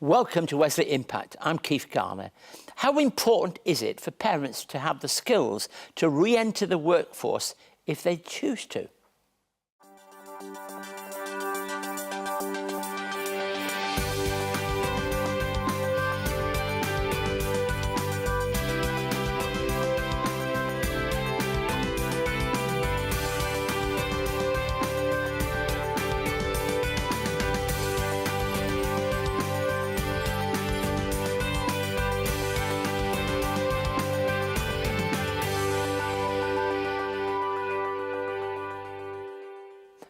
Welcome to Wesley Impact. I'm Keith Garner. How important is it for parents to have the skills to re-enter the workforce if they choose to?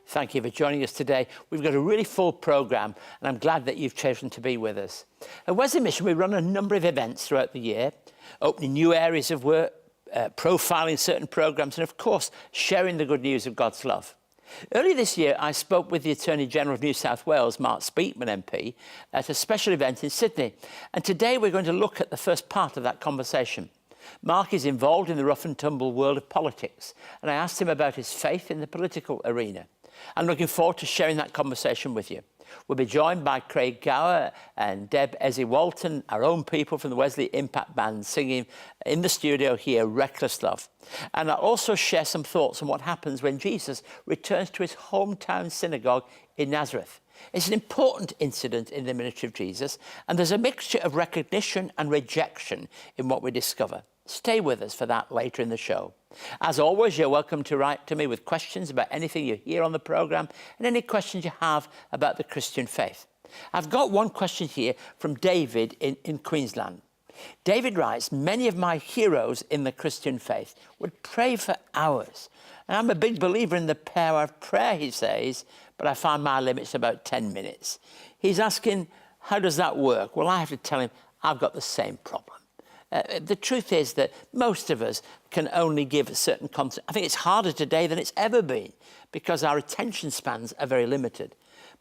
Thank you for joining us today. We've got a really full programme and I'm glad that you've chosen to be with us. At Wesley Mission, we run a number of events throughout the year, opening new areas of work, profiling certain programmes and, of course, sharing the good news of God's love. Earlier this year, I spoke with the Attorney General of New South Wales, Mark Speakman MP, at a special event in Sydney. And today we're going to look at the first part of that conversation. Mark is involved in the rough and tumble world of politics, and I asked him about his faith in the political arena. I'm looking forward to sharing that conversation with you. We'll be joined by Gower and Deb Ezzy, our own people from the Wesley Impact Band, singing in the studio here, Reckless Love. And I'll also share some thoughts on what happens when Jesus returns to his hometown synagogue in Nazareth. It's an important incident in the ministry of Jesus, and there's a mixture of recognition and rejection in what we discover. Stay with us for that later in the show. As always, you're welcome to write to me with questions about anything you hear on the programme and any questions you have about the Christian faith. I've got one question here from David in Queensland. David writes, many of my heroes in the Christian faith would pray for hours. And I'm a big believer in the power of prayer, he says, but I find my limit's about 10 minutes. He's asking, how does that work? Well, I have to tell him, I've got the same problem. The truth is that most of us can only give a certain content. I think it's harder today than it's ever been because our attention spans are very limited.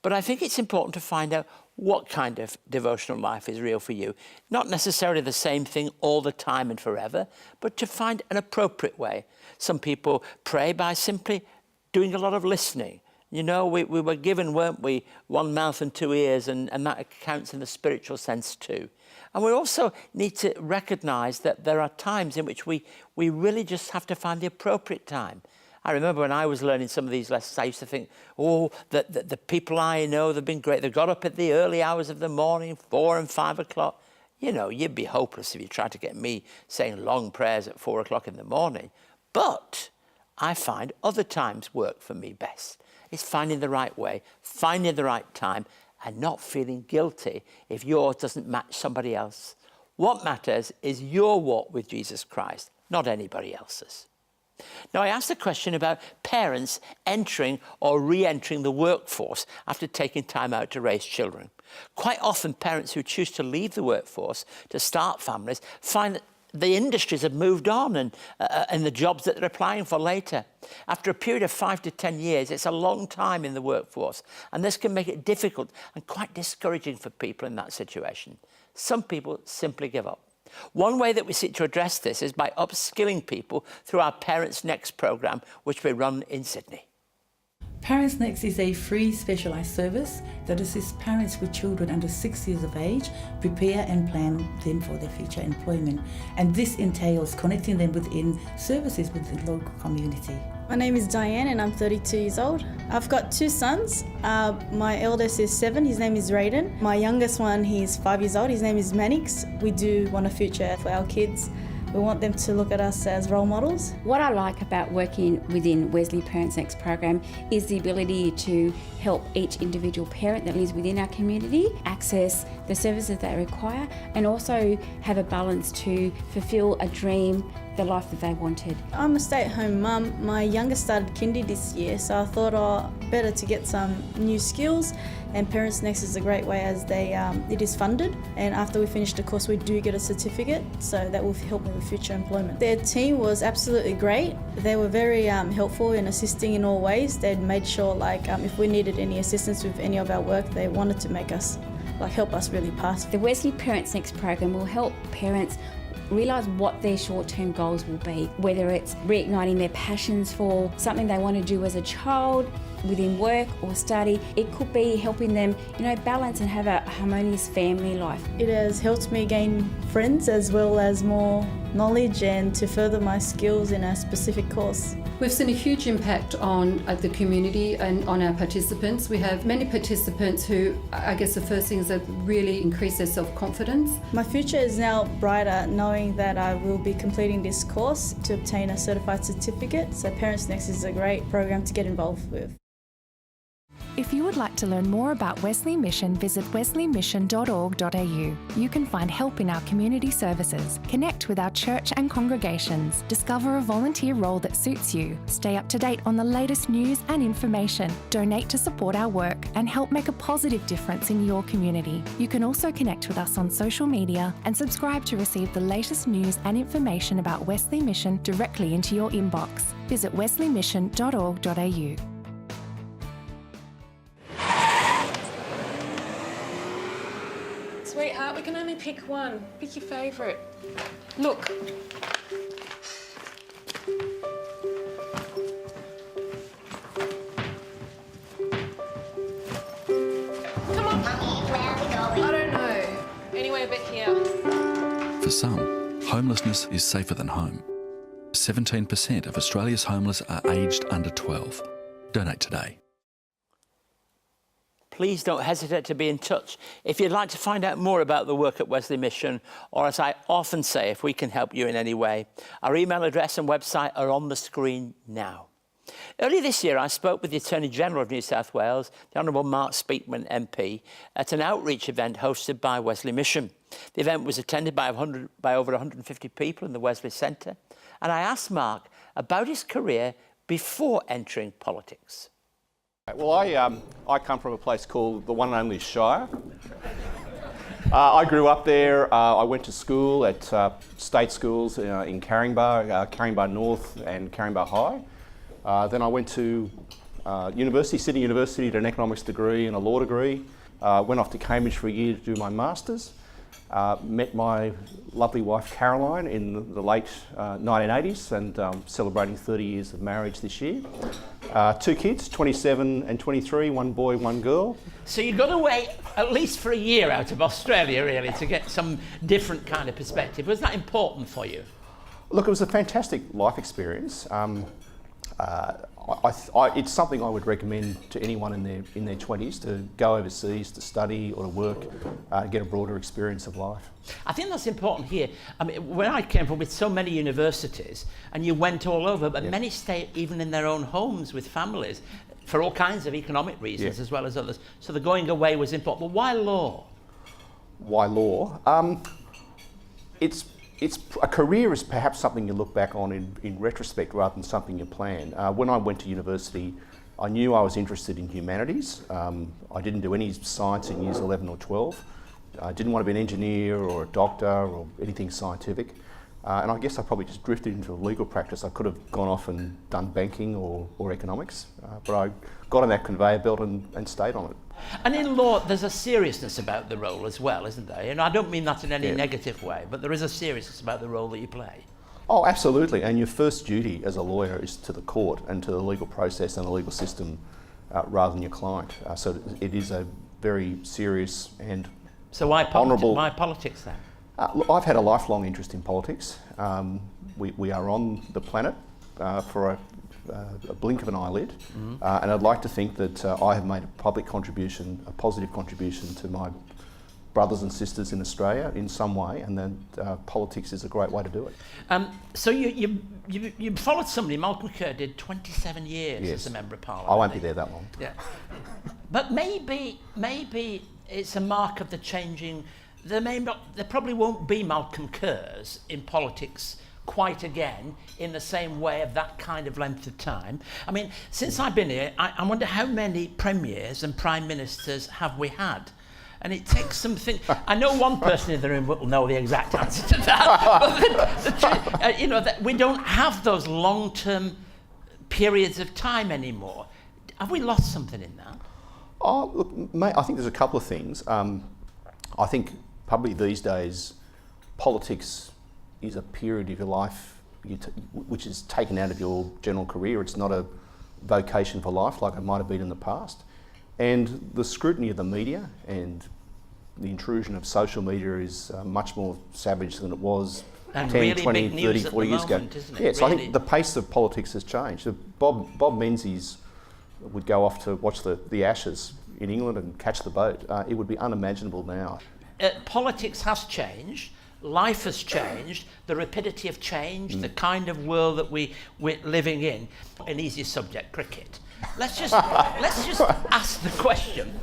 But I think it's important to find out what kind of devotional life is real for you. Not necessarily the same thing all the time and forever, but to find an appropriate way. Some people pray by simply doing a lot of listening. You know, we were given, weren't we, one mouth and two ears, and that counts in the spiritual sense too. And we also need to recognise that there are times in which we really just have to find the appropriate time. I remember when I was learning some of these lessons, I used to think, oh, the people I know, they've been great. They got up at the early hours of the morning, 4 and 5 o'clock. You know, you'd be hopeless if you tried to get me saying long prayers at 4 o'clock in the morning. But I find other times work for me best. It's finding the right way, finding the right time, and not feeling guilty if yours doesn't match somebody else. What matters is your walk with Jesus Christ, not anybody else's. Now, I asked a question about parents entering or re-entering the workforce after taking time out to raise children. Quite often, parents who choose to leave the workforce to start families find that the industries have moved on and the jobs that they're applying for later. After a period of 5 to 10 years, it's a long time in the workforce, and this can make it difficult and quite discouraging for people in that situation. Some people simply give up. One way that we seek to address this is by upskilling people through our Parents Next programme, which we run in Sydney. Parents Next is a free specialised service that assists parents with children under 6 years of age prepare and plan them for their future employment. And this entails connecting them within services with the local community. My name is Diane and I'm 32 years old. I've got 2 sons. My eldest is 7, his name is Raiden. My youngest one, he's 5 years old, his name is Mannix. We do want a future for our kids. We want them to look at us as role models. What I like about working within Wesley Parents Next program is the ability to help each individual parent that lives within our community access the services they require and also have a balance to fulfil a dream, the life that they wanted. I'm a stay-at-home mum. My youngest started kindy this year, so I thought, better to get some new skills. And Parents Next is a great way as it is funded, and after we finish the course we do get a certificate, so that will help me with future employment. Their team was absolutely great. They were very helpful in assisting in all ways. They'd made sure if we needed any assistance with any of our work, they wanted to make us help us really pass. The Wesley Parents Next program will help parents realise what their short-term goals will be, whether it's reigniting their passions for something they want to do as a child, within work or study. It could be helping them, balance and have a harmonious family life. It has helped me gain friends as well as more knowledge and to further my skills in a specific course. We've seen a huge impact on the community and on our participants. We have many participants who, I guess the first thing is that really increase their self-confidence. My future is now brighter knowing that I will be completing this course to obtain a certified certificate. So Parents Next is a great program to get involved with. If you would like to learn more about Wesley Mission, visit wesleymission.org.au. You can find help in our community services, connect with our church and congregations, discover a volunteer role that suits you, stay up to date on the latest news and information, donate to support our work, and help make a positive difference in your community. You can also connect with us on social media and subscribe to receive the latest news and information about Wesley Mission directly into your inbox. Visit wesleymission.org.au. Sweetheart, we can only pick one. Pick your favourite. Look. Come on. I don't know. Anyway, but here. For some, homelessness is safer than home. 17% of Australia's homeless are aged under 12. Donate today. Please don't hesitate to be in touch. If you'd like to find out more about the work at Wesley Mission, or as I often say, if we can help you in any way, our email address and website are on the screen now. Earlier this year, I spoke with the Attorney General of New South Wales, the Honourable Mark Speakman MP, at an outreach event hosted by Wesley Mission. The event was attended by over 150 people in the Wesley Centre, and I asked Mark about his career before entering politics. Well, I come from a place called the one and only Shire. I grew up there. I went to school at state schools in Caringbah North and Caringbah High. Then I went to Sydney University, did an economics degree and a law degree. Went off to Cambridge for a year to do my masters. Met my lovely wife Caroline in the late 1980s and celebrating 30 years of marriage this year. 2 kids, 27 and 23, one boy, one girl. So you got away at least for a year out of Australia, really, to get some different kind of perspective. Was that important for you? Look, it was a fantastic life experience. It's something I would recommend to anyone in their 20s to go overseas to study or to work, get a broader experience of life. I think that's important here. I mean, when I came from with so many universities, and you went all over, but many stay even in their own homes with families for all kinds of economic reasons as well as others. So the going away was important. But why law? Why law? A career is perhaps something you look back on in retrospect rather than something you plan. When I went to university, I knew I was interested in humanities. I didn't do any science in years 11 or 12. I didn't want to be an engineer or a doctor or anything scientific. And I guess I probably just drifted into legal practice. I could have gone off and done banking or economics, but I got on that conveyor belt and stayed on it. And in law, there's a seriousness about the role as well, isn't there? And I don't mean that in any negative way, but there is a seriousness about the role that you play. Oh, absolutely. And your first duty as a lawyer is to the court and to the legal process and the legal system rather than your client. So it is a very serious and so why honourable... Why politics then? Look, I've had a lifelong interest in politics. We are on the planet for a blink of an eyelid, and I'd like to think that I have made a public contribution, a positive contribution to my brothers and sisters in Australia in some way, and then politics is a great way to do it. So you followed somebody. Malcolm Kerr did 27 years as a member of Parliament. I won't be there that long. Yeah, but maybe it's a mark of the changing. There probably won't be Malcolm Kerrs in politics quite again in the same way of that kind of length of time. I mean, since I've been here, I wonder how many premiers and prime ministers have we had? And it takes something. I know one person in the room will know the exact answer to that. But that we don't have those long-term periods of time anymore. Have we lost something in that? Oh, look, mate, I think there's a couple of things. I think probably these days, politics is a period of your life which is taken out of your general career. It's not a vocation for life like it might have been in the past. And the scrutiny of the media and the intrusion of social media is much more savage than it was and 10, really 20, big 30, news 40 years ago. Isn't it? Yeah, so I really? think the pace of politics has changed. Bob Menzies would go off to watch the Ashes in England and catch the boat. It would be unimaginable now. Politics has changed. Life has changed, the rapidity of change, the kind of world that we're living in. An easy subject, cricket. Let's just ask the question,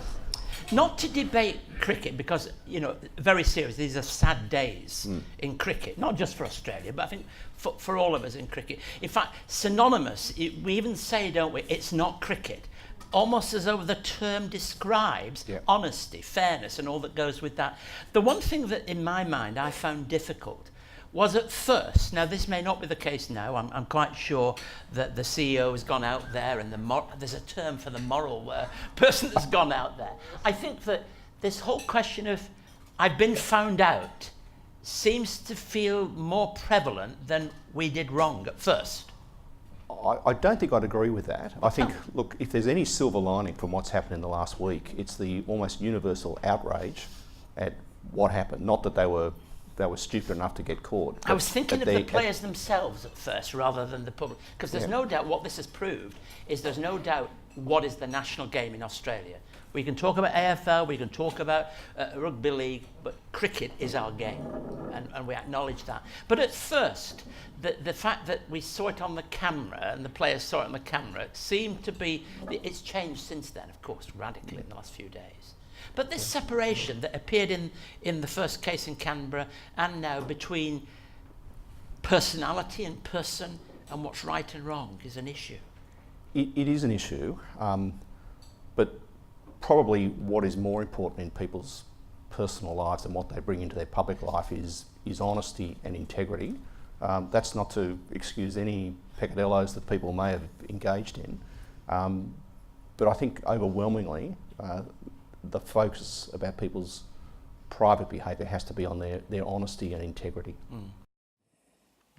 not to debate cricket because, you know, very serious, these are sad days in cricket, not just for Australia, but I think for all of us in cricket. In fact, synonymous, we even say, don't we, it's not cricket. Almost as though the term describes honesty, fairness, and all that goes with that. The one thing that, in my mind, I found difficult was at first, now this may not be the case now, I'm quite sure that the CEO has gone out there and there's a term for the moral person that's gone out there. I think that this whole question of, I've been found out, seems to feel more prevalent than we did wrong at first. I don't think I'd agree with that. I think, look, if there's any silver lining from what's happened in the last week, it's the almost universal outrage at what happened. Not that they were stupid enough to get caught. I was thinking of the players themselves at first rather than the public, because there's no doubt what this has proved is there's no doubt what is the national game in Australia. We can talk about AFL, we can talk about rugby league, but cricket is our game, and we acknowledge that. But at first, the fact that we saw it on the camera and the players saw it on the camera seemed to be, it's changed since then, of course, radically in the last few days. But this separation that appeared in the first case in Canberra and now between personality and person and what's right and wrong is an issue. It is an issue, but probably what is more important in people's personal lives and what they bring into their public life is honesty and integrity. That's not to excuse any peccadillos that people may have engaged in, but I think overwhelmingly the focus about people's private behaviour has to be on their honesty and integrity.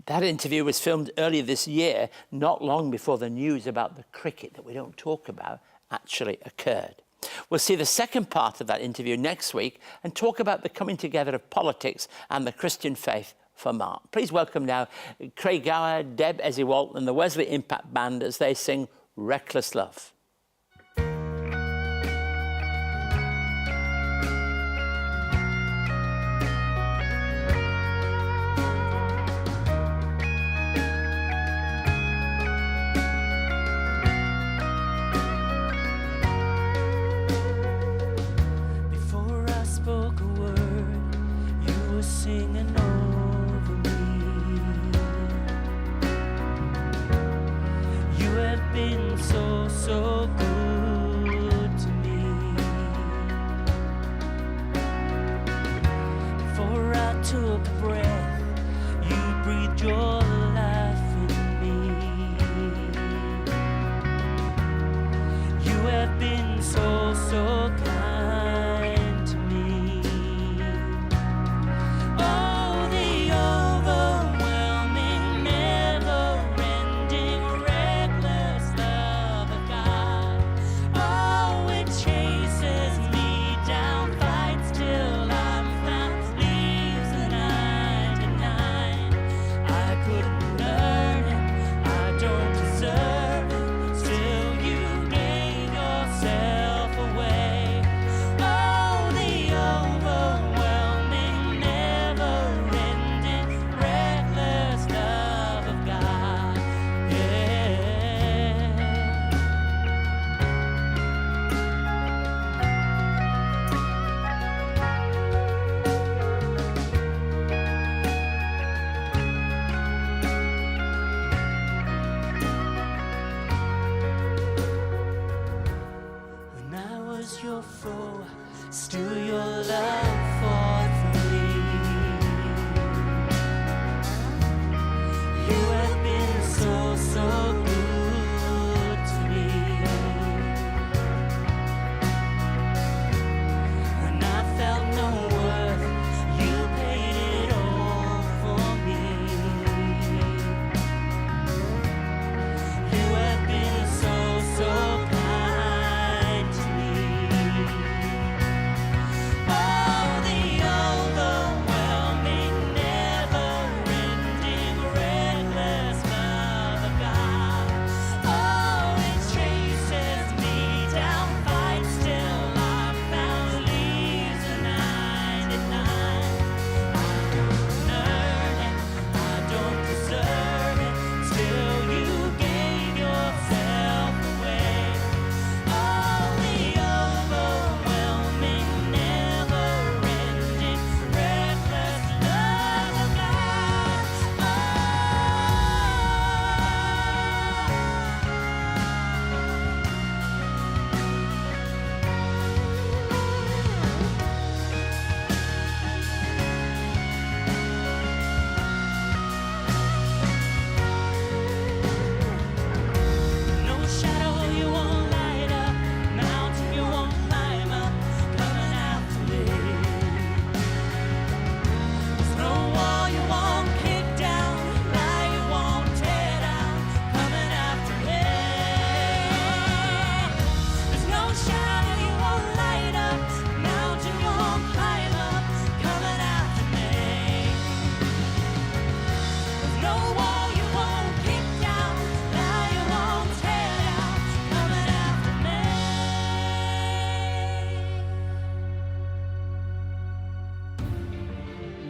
That interview was filmed earlier this year, not long before the news about the cricket that we don't talk about actually occurred. We'll see the second part of that interview next week and talk about the coming together of politics and the Christian faith for Mark. Please welcome now Gower, Deb Ezzy and the Wesley Impact Band as they sing Reckless Love. So good to me. Before I took a breath, you breathed your life in me. You have been so kind to me. Oh, the overwhelming, never-ending, reckless love of God. Oh, it chases me down, fights till I'm found, leaves the 99. I could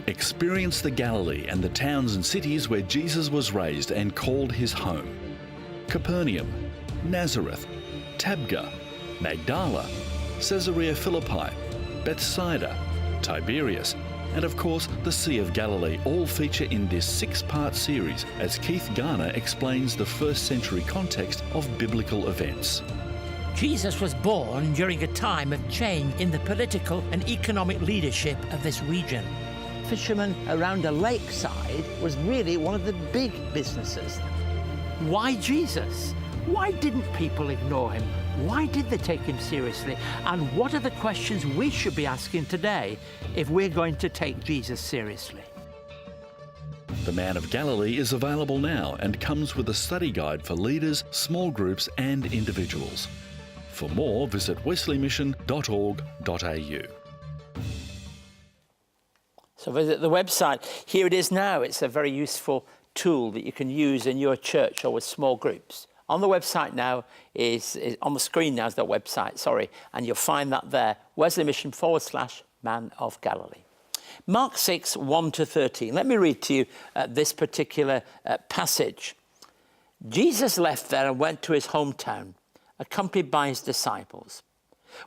Experience the Galilee and the towns and cities where Jesus was raised and called his home. Capernaum, Nazareth, Tabgha, Magdala, Caesarea Philippi, Bethsaida, Tiberias, and of course the Sea of Galilee all feature in this 6-part series as Keith Garner explains the first century context of biblical events. Jesus was born during a time of change in the political and economic leadership of this region. Fishermen around a lakeside was really one of the big businesses. Why Jesus? Why didn't people ignore him? Why did they take him seriously? And what are the questions we should be asking today if we're going to take Jesus seriously? The Man of Galilee is available now and comes with a study guide for leaders, small groups and individuals. For more, visit wesleymission.org.au. So visit the website. Here it is now. It's a very useful tool that you can use in your church or with small groups. On the website now is on the screen now is the website, and you'll find that there, Wesley Mission /Man of Galilee. Mark 6, 1-13. Let me read to you this particular passage. Jesus left there and went to his hometown, accompanied by his disciples.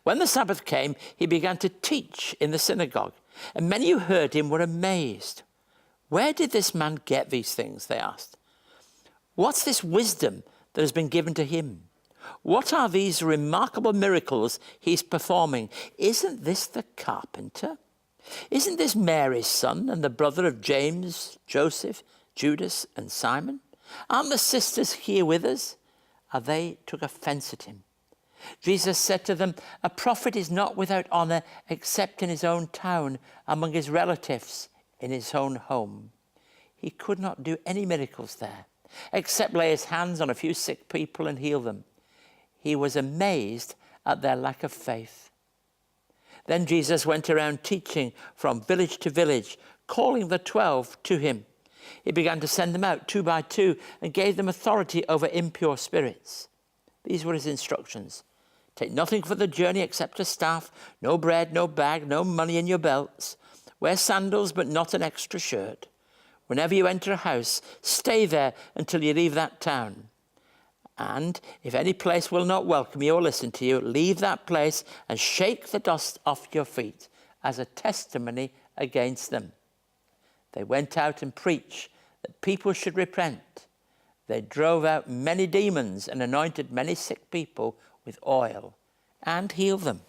When the Sabbath came, he began to teach in the synagogue, and many who heard him were amazed. Where did this man get these things? They asked. What's this wisdom that has been given to him? What are these remarkable miracles he's performing? Isn't this the carpenter? Isn't this Mary's son and the brother of James, Joseph, Judas, and Simon? Aren't the sisters here with us? And they took offense at him. Jesus said to them, a prophet is not without honor except in his own town, among his relatives, in his own home. He could not do any miracles there, except lay his hands on a few sick people and heal them. He was amazed at their lack of faith. Then Jesus went around teaching from village to village, calling the 12 to him. He began to send them out 2 by 2 and gave them authority over impure spirits. These were his instructions. Take nothing for the journey except a staff, no bread, no bag, no money in your belts. Wear sandals, but not an extra shirt. Whenever you enter a house, stay there until you leave that town. And if any place will not welcome you or listen to you, leave that place and shake the dust off your feet as a testimony against them. They went out and preached that people should repent. They drove out many demons and anointed many sick people with oil and healed them.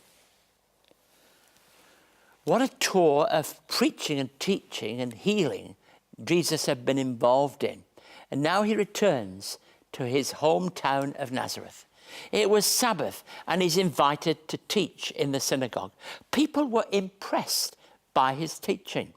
What a tour of preaching and teaching and healing Jesus had been involved in. And now he returns to his hometown of Nazareth. It was Sabbath and he's invited to teach in the synagogue. People were impressed by his teaching.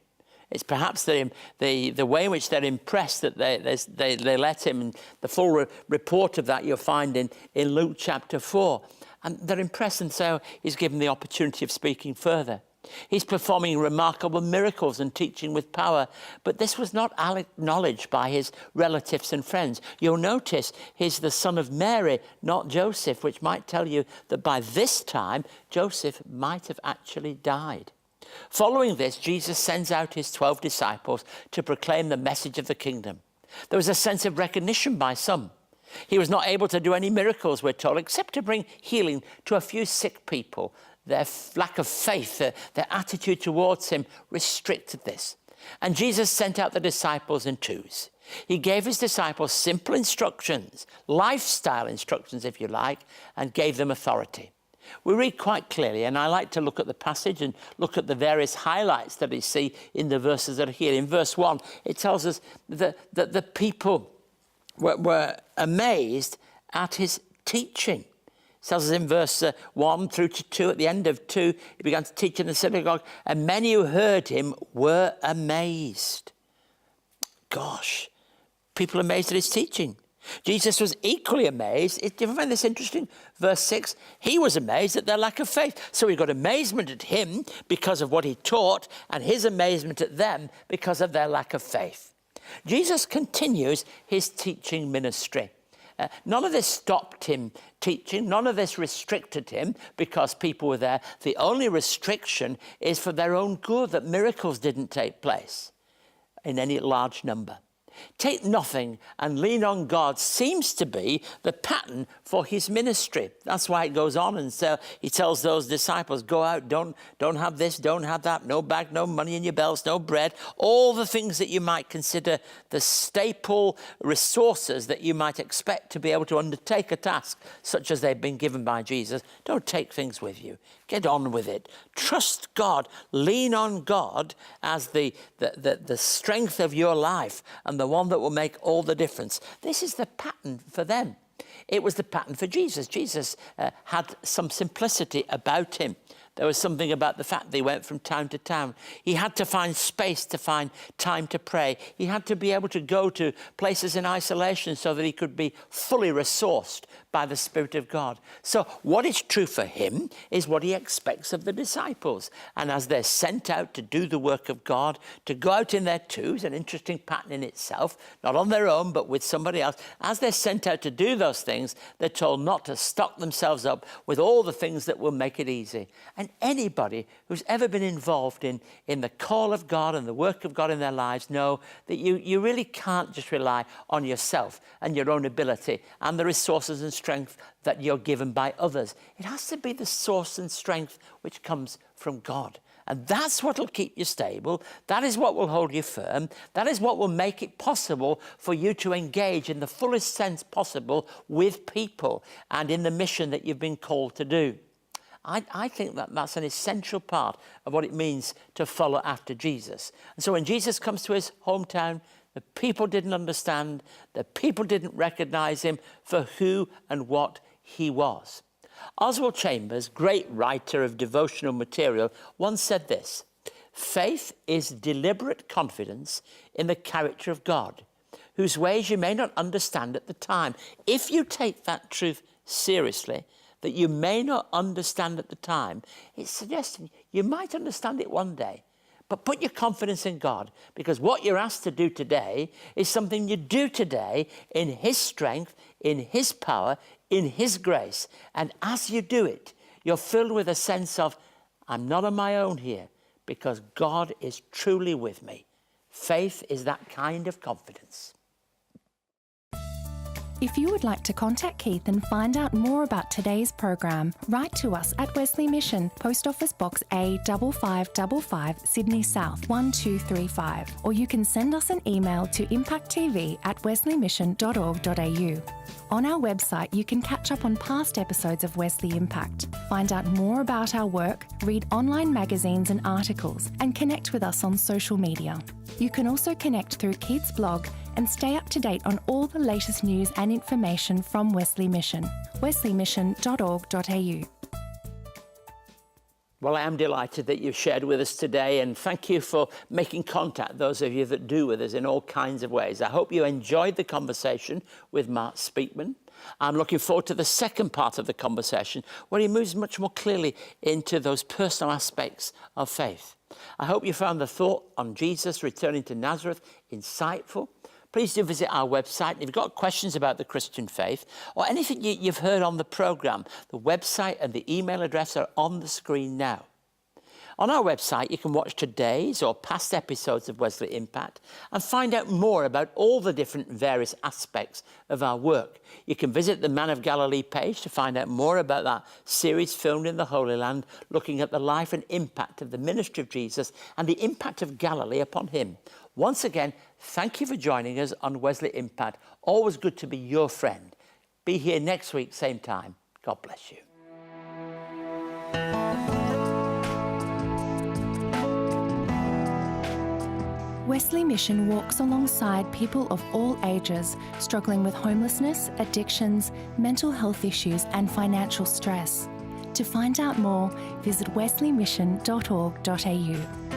It's perhaps the way in which they're impressed that they let him, and the full report of that you'll find in Luke chapter 4. And they're impressed, and so he's given the opportunity of speaking further. He's performing remarkable miracles and teaching with power, but this was not acknowledged by his relatives and friends. You'll notice he's the son of Mary, not Joseph, which might tell you that by this time, Joseph might have actually died. Following this, Jesus sends out his 12 disciples to proclaim the message of the kingdom. There was a sense of recognition by some. He was not able to do any miracles, we're told, except to bring healing to a few sick people. Their lack of faith, their attitude towards him restricted this. And Jesus sent out the disciples in twos. He gave his disciples simple instructions, lifestyle instructions, if you like, and gave them authority. We read quite clearly, and I like to look at the passage and look at the various highlights that we see in the verses that are here. In verse 1, it tells us that the people were amazed at his teaching. It tells us in verse 1 through to 2, at the end of 2, he began to teach in the synagogue, and many who heard him were amazed. Gosh, people amazed at his teaching. Jesus was equally amazed. Do you find this interesting? Verse 6, he was amazed at their lack of faith. So we got amazement at him because of what he taught, and his amazement at them because of their lack of faith. Jesus continues his teaching ministry. None of this stopped him teaching. None of this restricted him because people were there. The only restriction is for their own good, that miracles didn't take place in any large number. Take nothing and lean on God seems to be the pattern for his ministry. That's why it goes on, and so he tells those disciples, go out, don't have this, don't have that, no bag, no money in your belts, no bread, all the things that you might consider the staple resources that you might expect to be able to undertake a task such as they've been given by Jesus. Don't take things with you. Get on with it. Trust God. Lean on God as the strength of your life and the one that will make all the difference. This is the pattern for them. It was the pattern for Jesus. Jesus had some simplicity about him. There was something about the fact that he went from town to town. He had to find space to find time to pray. He had to be able to go to places in isolation so that he could be fully resourced by the Spirit of God. So what is true for him is what he expects of the disciples. And as they're sent out to do the work of God, to go out in their twos, an interesting pattern in itself, not on their own, but with somebody else. As they're sent out to do those things, they're told not to stock themselves up with all the things that will make it easy. And anybody who's ever been involved in the call of God and the work of God in their lives know that you really can't just rely on yourself and your own ability and the resources and strength that you're given by others. It has to be the source and strength which comes from God. And that's what will keep you stable. That is what will hold you firm. That is what will make it possible for you to engage in the fullest sense possible with people and in the mission that you've been called to do. I think that that's an essential part of what it means to follow after Jesus. And so when Jesus comes to his hometown, the people didn't understand, the people didn't recognize him for who and what he was. Oswald Chambers, great writer of devotional material, once said this: faith is deliberate confidence in the character of God, whose ways you may not understand at the time. If you take that truth seriously, that you may not understand at the time, it's suggesting you might understand it one day. But put your confidence in God, because what you're asked to do today is something you do today in his strength, in his power, in his grace. And as you do it, you're filled with a sense of, I'm not on my own here, because God is truly with me. Faith is that kind of confidence. If you would like to contact Keith and find out more about today's program, write to us at Wesley Mission, Post Office Box A 5555, Sydney South 1235, or you can send us an email to impacttv@wesleymission.org.au. On our website, you can catch up on past episodes of Wesley Impact, find out more about our work, read online magazines and articles, and connect with us on social media. You can also connect through Keith's blog and stay up to date on all the latest news and information from Wesley Mission, wesleymission.org.au. Well, I am delighted that you've shared with us today, and thank you for making contact, those of you that do with us in all kinds of ways. I hope you enjoyed the conversation with Mark Speakman. I'm looking forward to the second part of the conversation, where he moves much more clearly into those personal aspects of faith. I hope you found the thought on Jesus returning to Nazareth insightful. Please do visit our website. If you've got questions about the Christian faith or anything you've heard on the programme, the website and the email address are on the screen now. On our website, you can watch today's or past episodes of Wesley Impact and find out more about all the different various aspects of our work. You can visit the Man of Galilee page to find out more about that series filmed in the Holy Land, looking at the life and impact of the ministry of Jesus and the impact of Galilee upon him. Once again, thank you for joining us on Wesley Impact. Always good to be your friend. Be here next week, same time. God bless you. Wesley Mission walks alongside people of all ages struggling with homelessness, addictions, mental health issues and financial stress. To find out more, visit wesleymission.org.au.